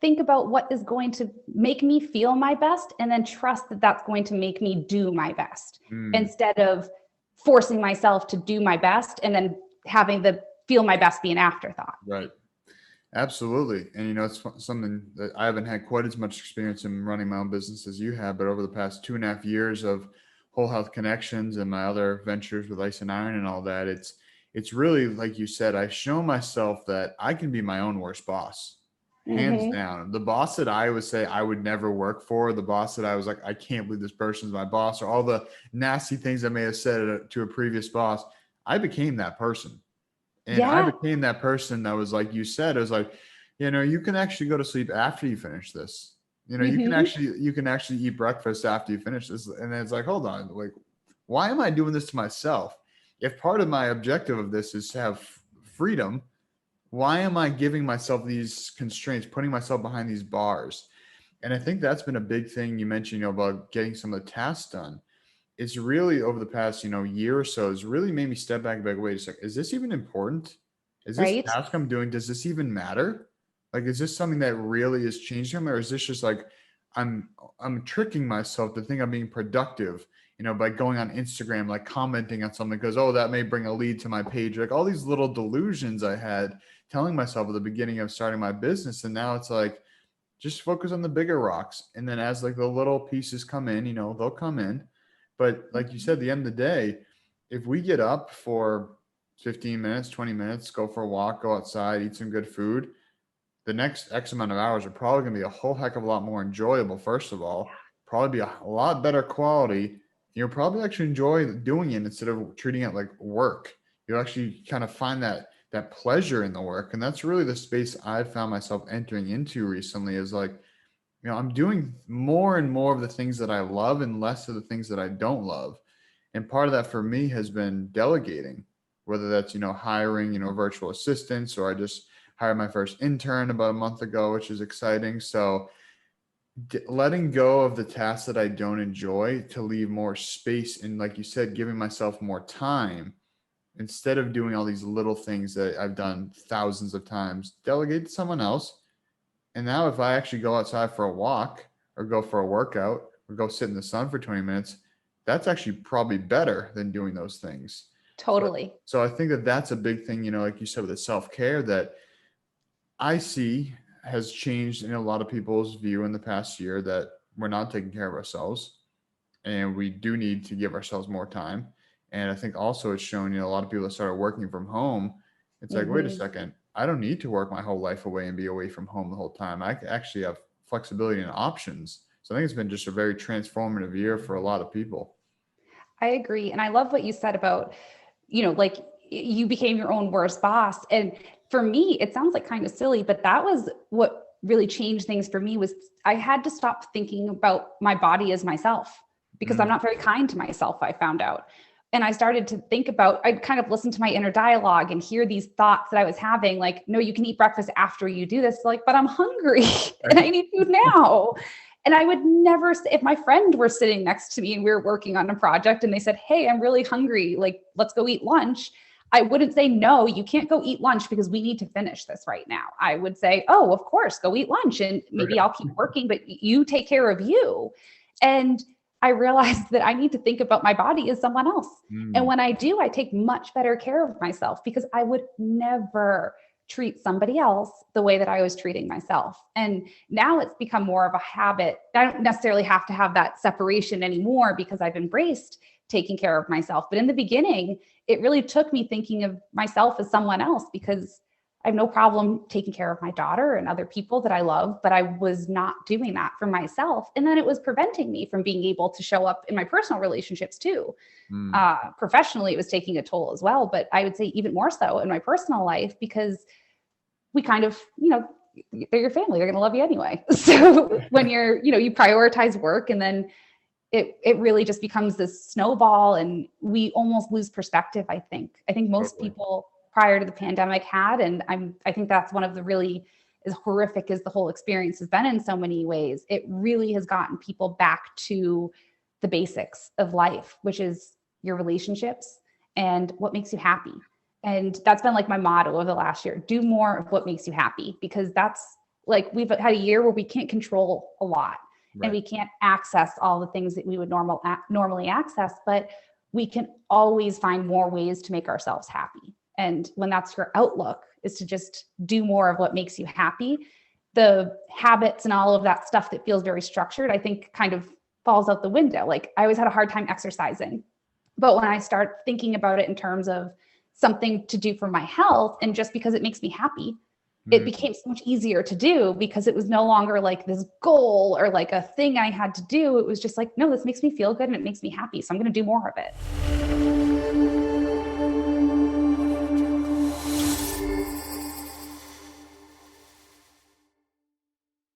think about what is going to make me feel my best, and then trust that that's going to make me do my best, instead of forcing myself to do my best and then having the feel my best be an afterthought. Right. Absolutely. And, it's something that I haven't had quite as much experience in running my own business as you have, but over the past 2.5 years of Whole Health Connections and my other ventures with Ice and Iron and all that, it's really, like you said, I show myself that I can be my own worst boss, hands Mm-hmm. down. The boss that I would say I would never work for, the boss that I was like, I can't believe this person's my boss, or all the nasty things I may have said to a previous boss, I became that person. And I Yeah. became that person that was like you said, it was like, you can actually go to sleep after you finish this. Mm-hmm. You can actually eat breakfast after you finish this. And then it's like, hold on, like, why am I doing this to myself? If part of my objective of this is to have freedom, why am I giving myself these constraints, putting myself behind these bars? And I think that's been a big thing you mentioned, about getting some of the tasks done. It's really over the past, year or so has really made me step back and be like, wait a second, is this even important? Is this Right. task I'm doing, does this even matter? Like, is this something that really is changing me? Or is this just like I'm I'm tricking myself to think I'm being productive, by going on Instagram, like commenting on something because, oh, that may bring a lead to my page. Like all these little delusions I had telling myself at the beginning of starting my business. And now it's like, just focus on the bigger rocks. And then as like the little pieces come in, they'll come in. But like you said, at the end of the day, if we get up for 15 minutes, 20 minutes, go for a walk, go outside, eat some good food, the next X amount of hours are probably going to be a whole heck of a lot more enjoyable, first of all, probably be a lot better quality. You'll probably actually enjoy doing it instead of treating it like work. You'll actually kind of find that pleasure in the work. And that's really the space I've found myself entering into recently is like, I'm doing more and more of the things that I love and less of the things that I don't love. And part of that for me has been delegating, whether that's, hiring, virtual assistants, or I just hired my first intern about a month ago, which is exciting. So letting go of the tasks that I don't enjoy to leave more space and, like you said, giving myself more time instead of doing all these little things that I've done thousands of times, delegate to someone else. And now if I actually go outside for a walk or go for a workout or go sit in the sun for 20 minutes, that's actually probably better than doing those things. So, Totally. so I think that that's a big thing, like you said, with the self-care that I see has changed in a lot of people's view in the past year that we're not taking care of ourselves and we do need to give ourselves more time. And I think also it's shown, a lot of people that started working from home, it's like, wait a Mm-hmm. second, I don't need to work my whole life away and be away from home the whole time. I actually have flexibility and options. So I think it's been just a very transformative year for a lot of people. I agree. And I love what you said about, like you became your own worst boss. And for me, it sounds like kind of silly, but that was what really changed things for me was I had to stop thinking about my body as myself because I'm Mm, not very kind to myself, I found out. And I started to think about, I'd kind of listen to my inner dialogue and hear these thoughts that I was having, like, no, you can eat breakfast after you do this. Like, but I'm hungry and right. I need food now. And I would never, if my friend were sitting next to me and we were working on a project and they said, hey, I'm really hungry, like, let's go eat lunch. I wouldn't say, no, you can't go eat lunch because we need to finish this right now. I would say, oh, of course, go eat lunch and maybe Right. I'll keep working, but you take care of you. And I realized that I need to think about my body as someone else. And Mm, when I do, I take much better care of myself because I would never treat somebody else the way that I was treating myself. And now it's become more of a habit. I don't necessarily have to have that separation anymore because I've embraced taking care of myself. But in the beginning, it really took me thinking of myself as someone else because I have no problem taking care of my daughter and other people that I love, but I was not doing that for myself. And then it was preventing me from being able to show up in my personal relationships too. mm, Professionally, it was taking a toll as well, but I would say even more so in my personal life because we kind of, they're your family, they're going to love you anyway. So when you prioritize work and then it really just becomes this snowball and we almost lose perspective. I think most totally. people prior to the pandemic had, and I think that's one of the really, as horrific as the whole experience has been in so many ways, it really has gotten people back to the basics of life, which is your relationships and what makes you happy. And that's been like my motto over the last year: do more of what makes you happy, because that's like we've had a year where we can't control a lot, and we can't access all the things that we would normally access, but we can always find more ways to make ourselves happy. And when that's your outlook, is to just do more of what makes you happy, the habits and all of that stuff that feels very structured, I think kind of falls out the window. Like I always had a hard time exercising, but when I start thinking about it in terms of something to do for my health, and just because it makes me happy, it became so much easier to do, because it was no longer like this goal or like a thing I had to do. It was just like, no, this makes me feel good and it makes me happy, so I'm going to do more of it.